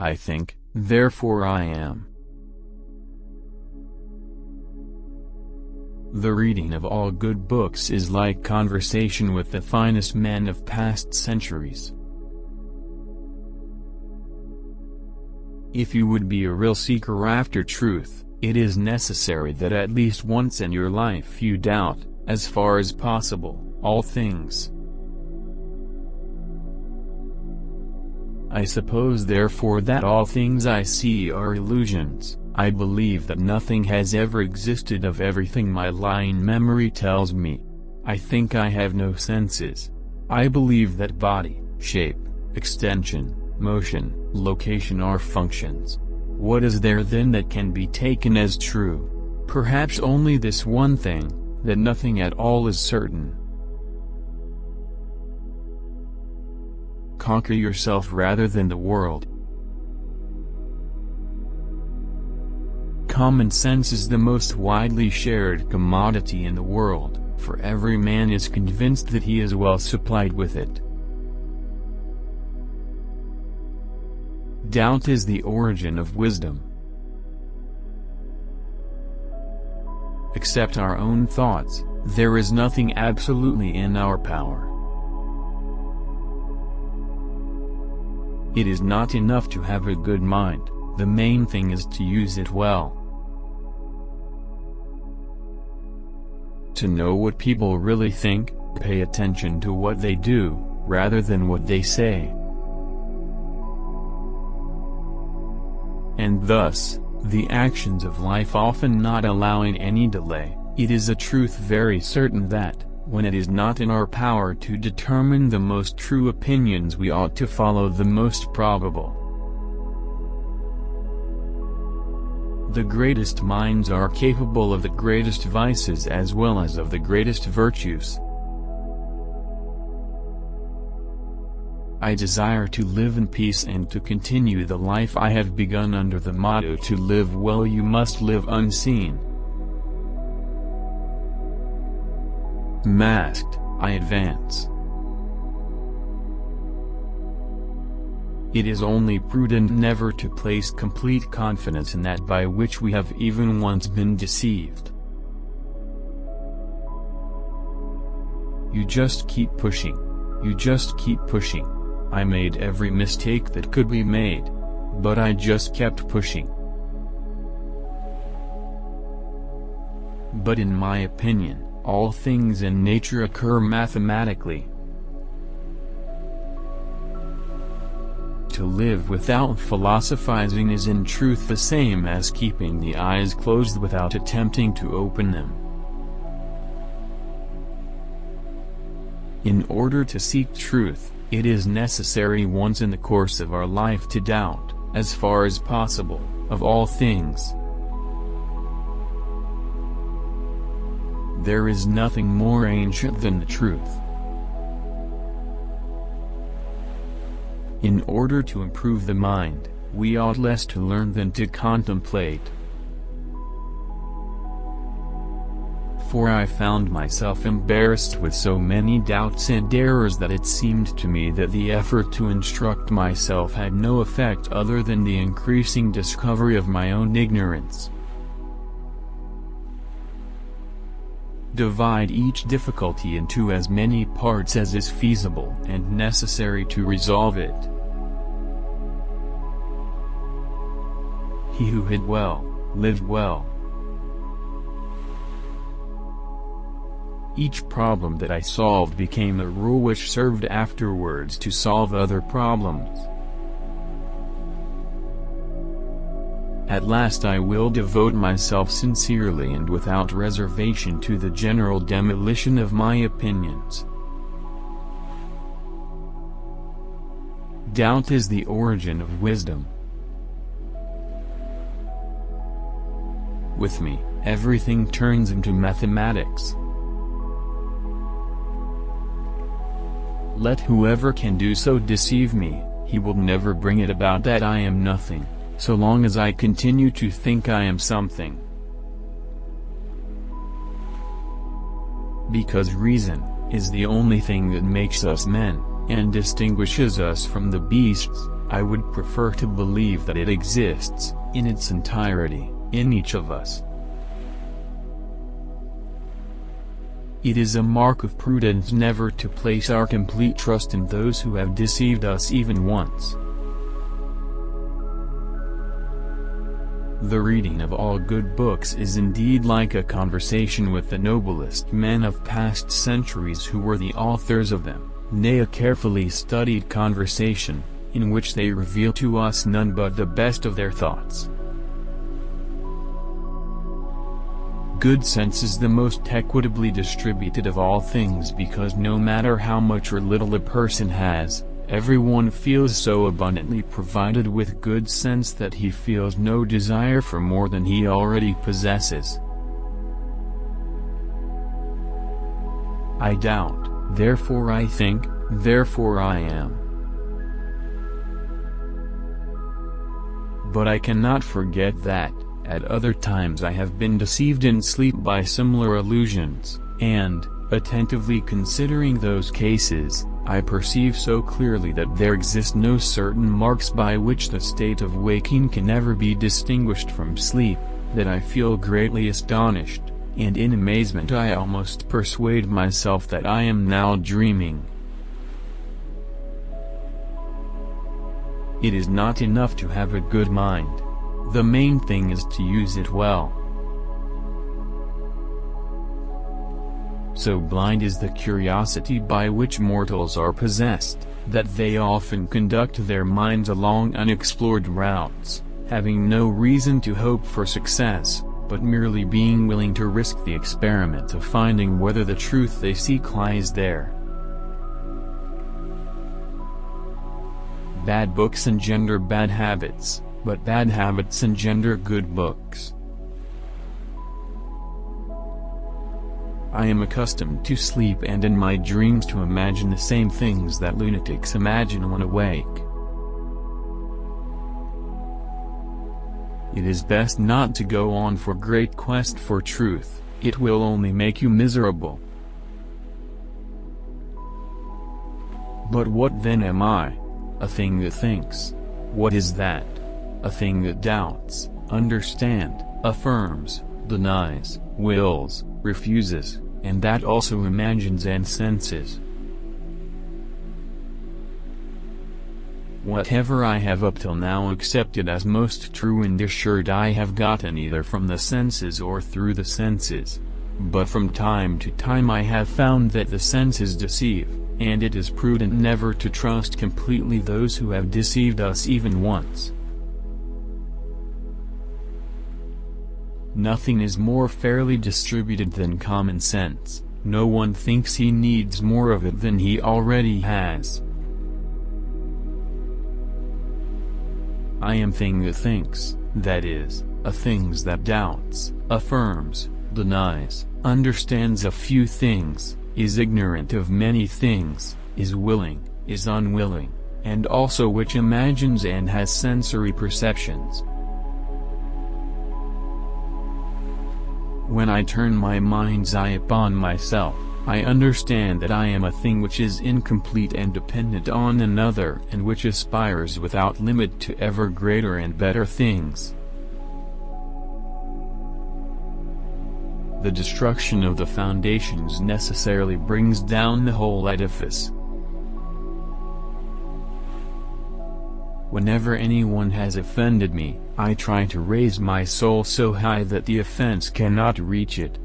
I think, therefore I am. The reading of all good books is like conversation with the finest men of past centuries. If you would be a real seeker after truth, it is necessary that at least once in your life you doubt, as far as possible, all things. I suppose therefore that all things I see are illusions. I believe that nothing has ever existed of everything my lying memory tells me. I think I have no senses. I believe that body, shape, extension, motion, location are functions. What is there then that can be taken as true? Perhaps only this one thing, that nothing at all is certain. Conquer yourself rather than the world. Common sense is the most widely shared commodity in the world, for every man is convinced that he is well supplied with it. Doubt is the origin of wisdom. Except our own thoughts, there is nothing absolutely in our power. It is not enough to have a good mind, the main thing is to use it well. To know what people really think, pay attention to what they do, rather than what they say. And thus, the actions of life often not allowing any delay, it is a truth very certain that, when it is not in our power to determine the most true opinions, we ought to follow the most probable. The greatest minds are capable of the greatest vices as well as of the greatest virtues. I desire to live in peace and to continue the life I have begun under the motto to live well you must live unseen. Masked, I advance. It is only prudent never to place complete confidence in that by which we have even once been deceived. You just keep pushing. You just keep pushing. I made every mistake that could be made, but I just kept pushing. But in my opinion, all things in nature occur mathematically. To live without philosophizing is in truth the same as keeping the eyes closed without attempting to open them. In order to seek truth, it is necessary once in the course of our life to doubt, as far as possible, of all things. There is nothing more ancient than the truth. In order to improve the mind, we ought less to learn than to contemplate. For I found myself embarrassed with so many doubts and errors that it seemed to me that the effort to instruct myself had no effect other than the increasing discovery of my own ignorance. Divide each difficulty into as many parts as is feasible and necessary to resolve it. He who hid well, lived well. Each problem that I solved became a rule which served afterwards to solve other problems. At last I will devote myself sincerely and without reservation to the general demolition of my opinions. Doubt is the origin of wisdom. With me, everything turns into mathematics. Let whoever can do so deceive me, he will never bring it about that I am nothing, so long as I continue to think I am something. Because reason is the only thing that makes us men, and distinguishes us from the beasts, I would prefer to believe that it exists, in its entirety, in each of us. It is a mark of prudence never to place our complete trust in those who have deceived us even once. The reading of all good books is indeed like a conversation with the noblest men of past centuries who were the authors of them, nay, a carefully studied conversation, in which they reveal to us none but the best of their thoughts. Good sense is the most equitably distributed of all things, because no matter how much or little a person has, everyone feels so abundantly provided with good sense that he feels no desire for more than he already possesses. I doubt, therefore I think, therefore I am. But I cannot forget that, at other times I have been deceived in sleep by similar illusions, and, attentively considering those cases, I perceive so clearly that there exist no certain marks by which the state of waking can ever be distinguished from sleep, that I feel greatly astonished, and in amazement I almost persuade myself that I am now dreaming. It is not enough to have a good mind. The main thing is to use it well. So blind is the curiosity by which mortals are possessed, that they often conduct their minds along unexplored routes, having no reason to hope for success, but merely being willing to risk the experiment of finding whether the truth they seek lies there. Bad books engender bad habits, but bad habits engender good books. I am accustomed to sleep and in my dreams to imagine the same things that lunatics imagine when awake. It is best not to go on for great quest for truth, it will only make you miserable. But what then am I? A thing that thinks. What is that? A thing that doubts, understands, affirms, denies, wills, refuses, and that also imagines and senses. Whatever I have up till now accepted as most true and assured I have gotten either from the senses or through the senses. But from time to time I have found that the senses deceive, and it is prudent never to trust completely those who have deceived us even once. Nothing is more fairly distributed than common sense. No one thinks he needs more of it than he already has. I am thing that thinks, that is, a things that doubts, affirms, denies, understands a few things, is ignorant of many things, is willing, is unwilling, and also which imagines and has sensory perceptions. When I turn my mind's eye upon myself, I understand that I am a thing which is incomplete and dependent on another and which aspires without limit to ever greater and better things. The destruction of the foundations necessarily brings down the whole edifice. Whenever anyone has offended me, I try to raise my soul so high that the offense cannot reach it,